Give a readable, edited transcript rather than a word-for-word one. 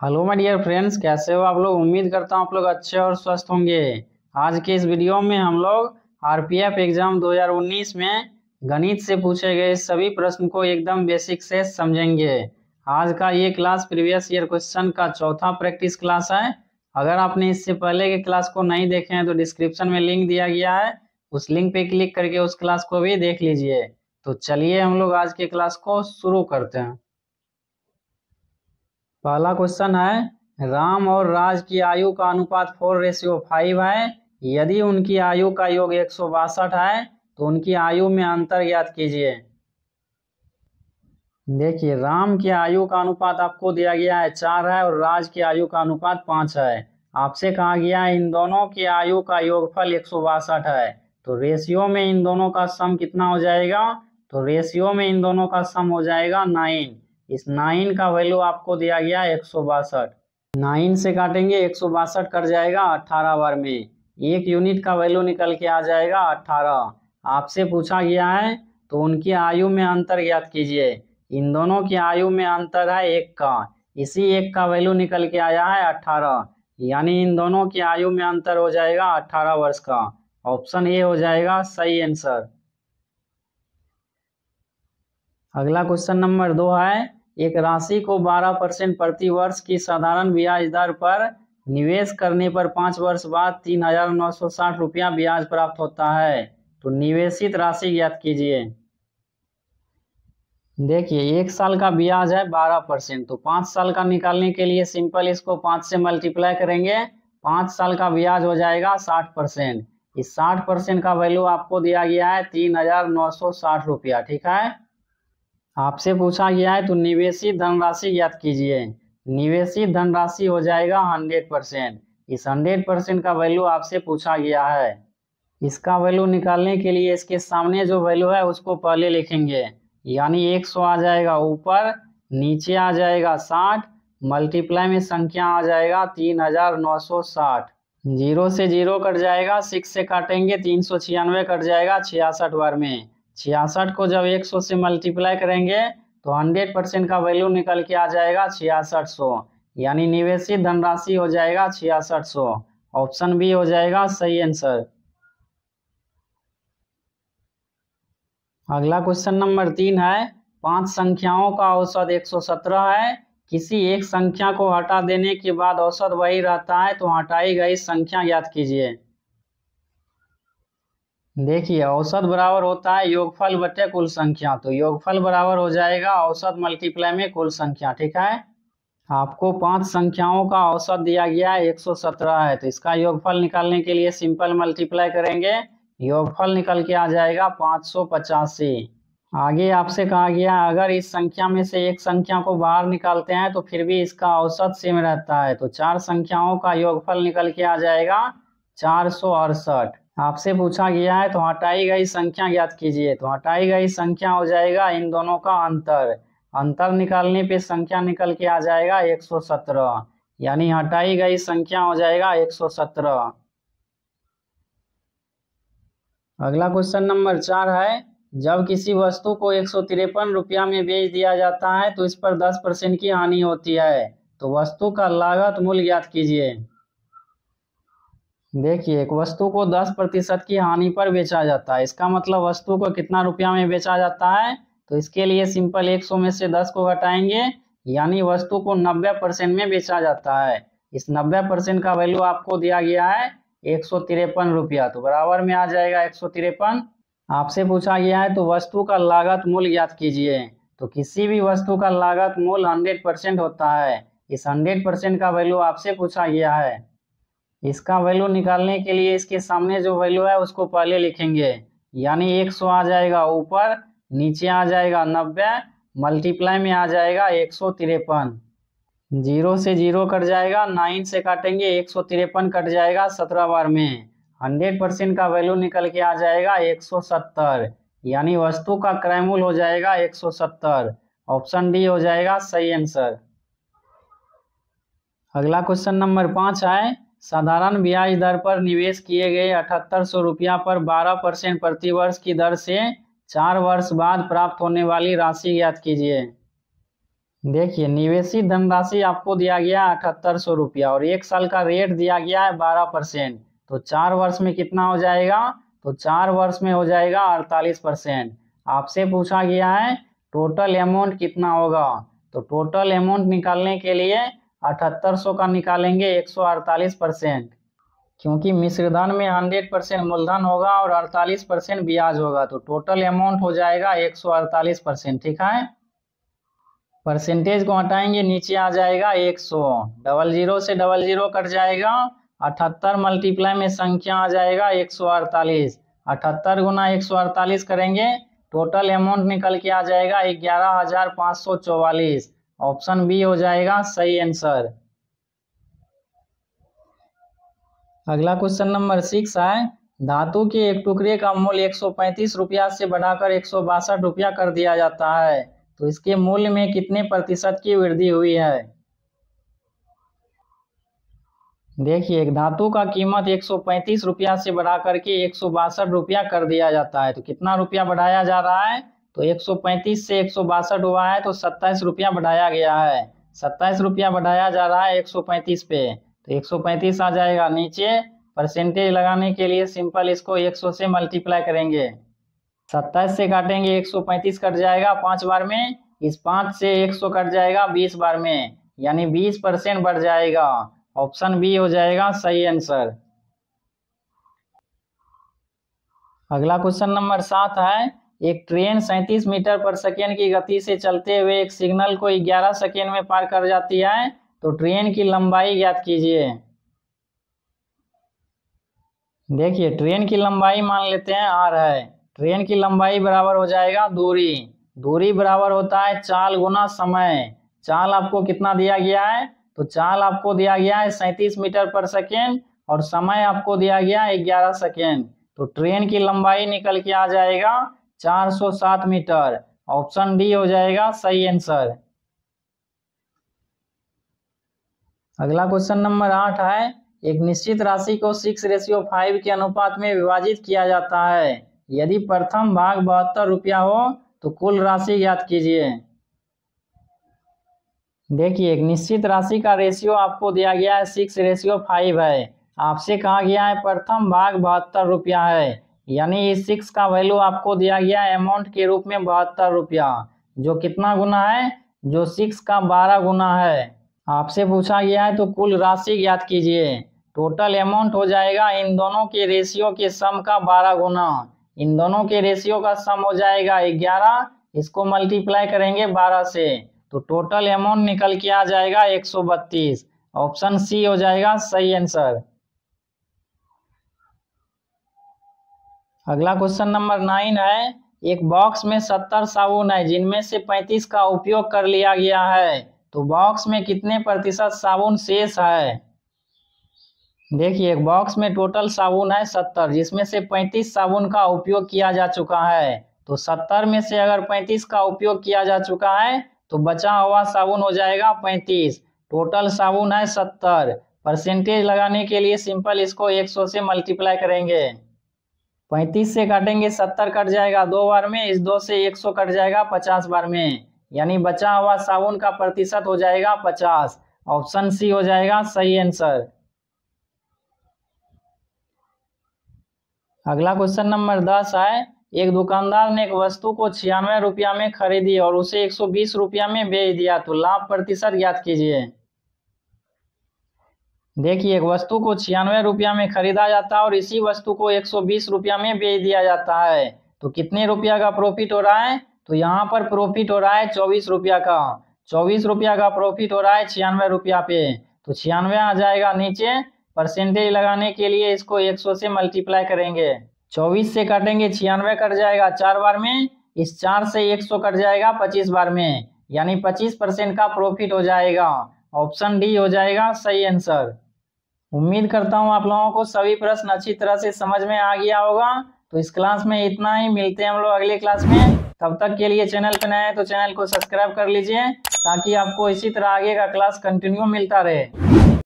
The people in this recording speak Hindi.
हेलो माय डियर फ्रेंड्स, कैसे हो आप लोग। उम्मीद करता हूँ आप लोग अच्छे और स्वस्थ होंगे। आज के इस वीडियो में हम लोग आरपीएफ एग्जाम 2019 में गणित से पूछे गए सभी प्रश्न को एकदम बेसिक से समझेंगे। आज का ये क्लास प्रीवियस ईयर क्वेश्चन का चौथा प्रैक्टिस क्लास है। अगर आपने इससे पहले के क्लास को नहीं देखे हैं तो डिस्क्रिप्शन में लिंक दिया गया है, उस लिंक पे क्लिक करके उस क्लास को भी देख लीजिए। तो चलिए हम लोग आज के क्लास को शुरू करते हैं। पहला क्वेश्चन है, राम और राज की आयु का अनुपात 4:5 है। यदि उनकी आयु का योग 162 है तो उनकी आयु में अंतर ज्ञात कीजिए। देखिए, राम की आयु का अनुपात आपको दिया गया है 4 है और राज की आयु का अनुपात 5 है। आपसे कहा गया है इन दोनों की आयु का योगफल 162 है। तो रेशियो में इन दोनों का सम कितना हो जाएगा? तो रेशियो में इन दोनों का सम हो जाएगा 9। इस 9 का वैल्यू आपको दिया गया है 162। 9 से काटेंगे 162 कट जाएगा 18 बार में। एक यूनिट का वैल्यू निकल के आ जाएगा 18। आपसे पूछा गया है तो उनकी आयु में अंतर ज्ञात कीजिए। इन दोनों की आयु में अंतर है 1 का। इसी 1 का वैल्यू निकल के आया है 18, यानी इन दोनों की आयु में अंतर हो जाएगा 18 वर्ष का। ऑप्शन ए हो जाएगा सही आंसर। अगला क्वेश्चन नंबर 2 है, एक राशि को 12% प्रति वर्ष की साधारण ब्याज दर पर निवेश करने पर 5 वर्ष बाद 3,960 रुपया ब्याज प्राप्त होता है। तो निवेशित राशि ज्ञात कीजिए। देखिए, 1 साल का ब्याज है 12%, तो 5 साल का निकालने के लिए सिंपल इसको 5 से मल्टीप्लाई करेंगे। 5 साल का ब्याज हो जाएगा 60%। इस 60% का वैल्यू आपको दिया गया है 3,960 रुपया। ठीक है, आपसे पूछा गया है तो निवेशित धनराशि ज्ञात कीजिए। निवेशित धनराशि हो जाएगा 100%। इस 100% का वैल्यू आपसे पूछा गया है। इसका वैल्यू निकालने के लिए इसके सामने जो वैल्यू है उसको पहले लिखेंगे, यानी 100 आ जाएगा ऊपर, नीचे आ जाएगा 60, मल्टीप्लाई में संख्या आ जाएगा 3,960। 0 से 0 कट जाएगा, 6 से काटेंगे 396 कट जाएगा 66 बार में। 66 को जब 100 से मल्टीप्लाई करेंगे तो 100% का वैल्यू निकल के आ जाएगा 6600, यानी निवेशित धनराशि हो जाएगा 6600। ऑप्शन बी हो जाएगा सही आंसर। अगला क्वेश्चन नंबर 3 है, 5 संख्याओं का औसत 117 है। किसी एक संख्या को हटा देने के बाद औसत वही रहता है, तो हटाई गई संख्या ज्ञात कीजिए। देखिए, औसत बराबर होता है योगफल बटे कुल संख्या, तो योगफल बराबर हो जाएगा औसत मल्टीप्लाई में कुल संख्या। ठीक है, आपको 5 संख्याओं का औसत दिया गया है 117 है, तो इसका योगफल निकालने के लिए सिंपल मल्टीप्लाई करेंगे। योगफल निकल के आ जाएगा 585। आगे आपसे कहा गया अगर इस संख्या में से एक संख्या को बाहर निकालते हैं तो फिर भी इसका औसत सेम रहता है, तो 4 संख्याओं का योगफल निकल के आ जाएगा 468। आपसे पूछा गया है तो हटाई गई संख्या ज्ञात कीजिए। तो हटाई गई संख्या हो जाएगा इन दोनों का अंतर। अंतर निकालने पे संख्या निकल के आ जाएगा 117, यानी हटाई गई संख्या हो जाएगा 117। अगला क्वेश्चन नंबर 4 है, जब किसी वस्तु को 153 रुपया में बेच दिया जाता है तो इस पर 10% की हानि होती है, तो वस्तु का लागत मूल्य ज्ञात कीजिए। देखिए, एक वस्तु को 10% की हानि पर बेचा जाता है, इसका मतलब वस्तु को कितना रुपया में बेचा जाता है? तो इसके लिए सिंपल 100 में से 10 को घटाएंगे, यानी वस्तु को 90% में बेचा जाता है। इस 90% का वैल्यू आपको दिया गया है 153 रुपया, तो बराबर में आ जाएगा 153। आपसे पूछा गया है तो वस्तु का लागत मूल्य ज्ञात कीजिए। तो किसी भी वस्तु का लागत मूल्य 100% होता है। इस 100% का वैल्यू आपसे पूछा गया है। इसका वैल्यू निकालने के लिए इसके सामने जो वैल्यू है उसको पहले लिखेंगे, यानी 100 आ जाएगा ऊपर, नीचे आ जाएगा 90, मल्टीप्लाई में आ जाएगा 153। 0 से 0 कट जाएगा, 9 से काटेंगे 153 कट जाएगा 17 बार में। 100% का वैल्यू निकल के आ जाएगा 170, यानी वस्तु का क्रय मूल्य हो जाएगा 170। ऑप्शन डी हो जाएगा सही आंसर। अगला क्वेश्चन नंबर 5 है, साधारण ब्याज दर पर निवेश किए गए 7800 रुपया पर 12% प्रति वर्ष की दर से 4 वर्ष बाद प्राप्त होने वाली राशि ज्ञात कीजिए। देखिए निवेशित धनराशि आपको दिया गया 7800 रुपया और 1 साल का रेट दिया गया है 12%। तो 4 वर्ष में कितना हो जाएगा? तो 4 वर्ष में हो जाएगा 48%। आपसे पूछा गया है टोटल अमाउंट कितना होगा। तो टोटल अमाउंट निकालने के लिए 7800 का निकालेंगे 148%, क्योंकि मिश्रधन में 100% मूलधन होगा और 48% ब्याज होगा। तो टोटल अमाउंट हो जाएगा 148%। ठीक है, परसेंटेज को हटाएंगे, नीचे आ जाएगा 100। 00 से 00 कट जाएगा। 78 मल्टीप्लाई में संख्या आ जाएगा 148। 78 गुना 148 करेंगे, टोटल अमाउंट निकल के आ जाएगा 11,544। ऑप्शन बी हो जाएगा सही आंसर। अगला क्वेश्चन नंबर 6 है, धातु के एक टुकड़े का मूल्य 135 रुपया से बढ़ाकर 162 रुपया कर दिया जाता है, तो इसके मूल्य में कितने प्रतिशत की वृद्धि हुई है? देखिए एक धातु का कीमत 135 रुपया से बढ़ाकर के 162 रुपया कर दिया जाता है, तो कितना रुपया बढ़ाया जा रहा है? तो 135 से 162 हुआ है तो 27 रुपया बढ़ाया गया है। 27 रुपया बढ़ाया जा रहा है 135 पे, तो 135 आ जाएगा नीचे। परसेंटेज लगाने के लिए सिंपल इसको 100 से मल्टीप्लाई करेंगे। 27 से काटेंगे 135 कट जाएगा 5 बार में, इस 5 से 100 कट जाएगा 20 बार में, यानी 20% बढ़ जाएगा। ऑप्शन बी हो जाएगा सही आंसर। अगला क्वेश्चन नंबर 7 है, एक ट्रेन 37 मीटर पर सेकेंड की गति से चलते हुए एक सिग्नल को 11 सेकेंड में पार कर जाती है, तो ट्रेन की लंबाई ज्ञात कीजिए। देखिए ट्रेन की लंबाई मान लेते हैं r है। ट्रेन की लंबाई बराबर हो जाएगा दूरी। दूरी बराबर होता है चाल गुना समय। चाल आपको कितना दिया गया है? तो चाल आपको दिया गया है 37 मीटर पर सेकेंड और समय आपको दिया गया है 11 सेकेंड। तो ट्रेन की लंबाई निकल के आ जाएगा 407 मीटर। ऑप्शन डी हो जाएगा सही आंसर। अगला क्वेश्चन नंबर 8 है, एक निश्चित राशि को 6:5 के अनुपात में विभाजित किया जाता है। यदि प्रथम भाग 72 रुपया हो तो कुल राशि ज्ञात कीजिए। देखिए एक निश्चित राशि का रेशियो आपको दिया गया है 6:5 है। आपसे कहा गया है प्रथम भाग 72 रुपया है, यानी इस 6 का वैल्यू आपको दिया गया है अमाउंट के रूप में 72 रुपया, जो कितना गुना है? जो 6 का 12 गुना है। आपसे पूछा गया है तो कुल राशि ज्ञात कीजिए। टोटल अमाउंट हो जाएगा इन दोनों के रेशियो के सम का 12 गुना। इन दोनों के रेशियो का सम हो जाएगा 11, इसको मल्टीप्लाई करेंगे 12 से, तो टोटल अमाउंट निकल के आ जाएगा 132। ऑप्शन सी हो जाएगा सही आंसर। अगला क्वेश्चन नंबर 9 है, एक बॉक्स में 70 साबुन है जिनमें से 35 का उपयोग कर लिया गया है, तो बॉक्स में कितने प्रतिशत साबुन शेष है? देखिए एक बॉक्स में टोटल साबुन है 70, जिसमें से 35 साबुन का उपयोग किया जा चुका है। तो 70 में से अगर 35 का उपयोग किया जा चुका है तो बचा हुआ साबुन हो जाएगा 35। टोटल साबुन है 70। परसेंटेज लगाने के लिए सिंपल इसको 100 से मल्टीप्लाई करेंगे। 35 से काटेंगे 70 कट जाएगा 2 बार में, इस 2 से 100 कट जाएगा 50 बार में, यानी बचा हुआ साबुन का प्रतिशत हो जाएगा 50। ऑप्शन सी हो जाएगा सही आंसर। अगला क्वेश्चन नंबर 10 है, एक दुकानदार ने एक वस्तु को 96 रुपया में खरीदी और उसे 120 रुपया में बेच दिया, तो लाभ प्रतिशत ज्ञात कीजिए। देखिए एक वस्तु को 96 रुपया में खरीदा जाता है और इसी वस्तु को 120 रुपया में बेच दिया जाता है, तो कितने रुपया का प्रॉफिट हो रहा है? तो यहाँ पर प्रॉफिट हो रहा है 24 रुपया का। 24 रुपया का प्रॉफिट हो रहा है 96 रुपया पे, तो 96 आ जाएगा नीचे। परसेंटेज लगाने के लिए इसको 100 से मल्टीप्लाई करेंगे। 24 से काटेंगे 96 कट जाएगा 4 बार में, इस 4 से 100 कट जाएगा 25 बार में, यानी 25% का प्रॉफिट हो जाएगा। ऑप्शन डी हो जाएगा सही आंसर। उम्मीद करता हूँ आप लोगों को सभी प्रश्न अच्छी तरह से समझ में आ गया होगा। तो इस क्लास में इतना ही, मिलते हैं हम लोग अगले क्लास में। तब तक के लिए चैनल पर नए हैं तो चैनल को सब्सक्राइब कर लीजिए, ताकि आपको इसी तरह आगे का क्लास कंटिन्यू मिलता रहे।